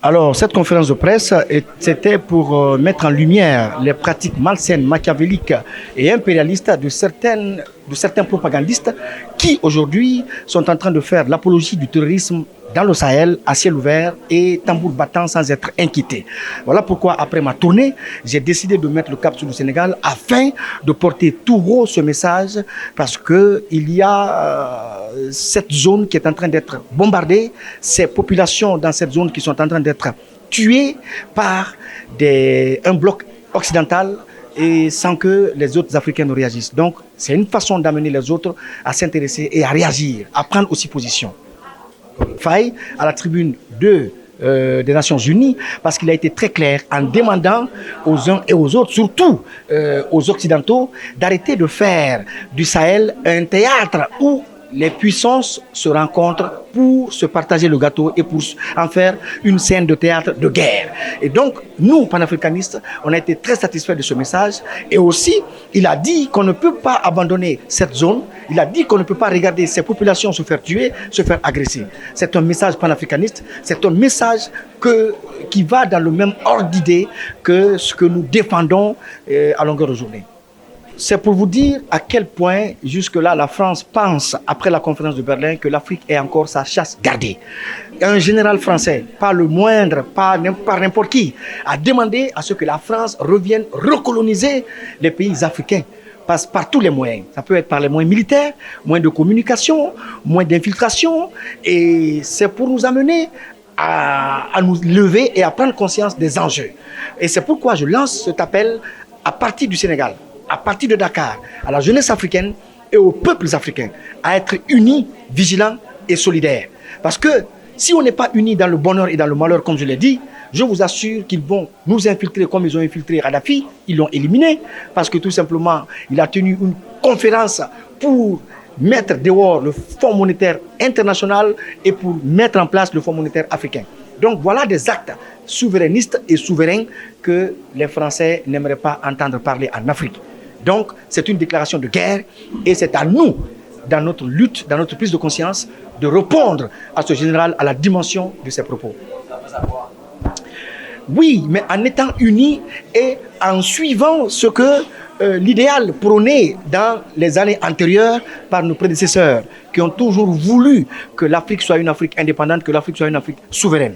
Alors, cette conférence de presse, c'était pour mettre en lumière les pratiques malsaines, machiavéliques et impérialistes de certains propagandistes qui, aujourd'hui, sont en train de faire l'apologie du terrorisme dans le Sahel, à ciel ouvert et tambour battant sans être inquiété. Voilà pourquoi, après ma tournée, j'ai décidé de mettre le cap sur le Sénégal afin de porter tout haut ce message parce qu'il y a cette zone qui est en train d'être bombardée, ces populations dans cette zone qui sont en train d'être tuées par un bloc occidental et sans que les autres Africains ne réagissent. Donc, c'est une façon d'amener les autres à s'intéresser et à réagir, à prendre aussi position. Faye à la tribune des Nations Unies parce qu'il a été très clair en demandant aux uns et aux autres, surtout aux Occidentaux, d'arrêter de faire du Sahel un théâtre où les puissances se rencontrent pour se partager le gâteau et pour en faire une scène de théâtre de guerre. Et donc, nous, panafricanistes, on a été très satisfaits de ce message. Et aussi, il a dit qu'on ne peut pas abandonner cette zone. Il a dit qu'on ne peut pas regarder ces populations se faire tuer, se faire agresser. C'est un message panafricaniste. C'est un message qui va dans le même ordre d'idée que ce que nous défendons à longueur de journée. C'est pour vous dire à quel point, jusque-là, la France pense, après la conférence de Berlin, que l'Afrique est encore sa chasse gardée. Un général français, pas le moindre, pas n'importe qui, a demandé à ce que la France revienne recoloniser les pays africains par tous les moyens. Ça peut être par les moyens militaires, moyens de communication, moyens d'infiltration. Et c'est pour nous amener à nous lever et à prendre conscience des enjeux. Et c'est pourquoi je lance cet appel à partir du Sénégal, à partir de Dakar, à la jeunesse africaine et aux peuples africains, à être unis, vigilants et solidaires. Parce que si on n'est pas unis dans le bonheur et dans le malheur, comme je l'ai dit, je vous assure qu'ils vont nous infiltrer comme ils ont infiltré Kadhafi. Ils l'ont éliminé parce que tout simplement, il a tenu une conférence pour mettre dehors le Fonds monétaire international et pour mettre en place le Fonds monétaire africain. Donc voilà des actes souverainistes et souverains que les Français n'aimeraient pas entendre parler en Afrique. Donc, c'est une déclaration de guerre et c'est à nous, dans notre lutte, dans notre prise de conscience, de répondre à ce général à la dimension de ses propos. Oui, mais en étant unis et en suivant ce que l'idéal prôné dans les années antérieures par nos prédécesseurs qui ont toujours voulu que l'Afrique soit une Afrique indépendante, que l'Afrique soit une Afrique souveraine.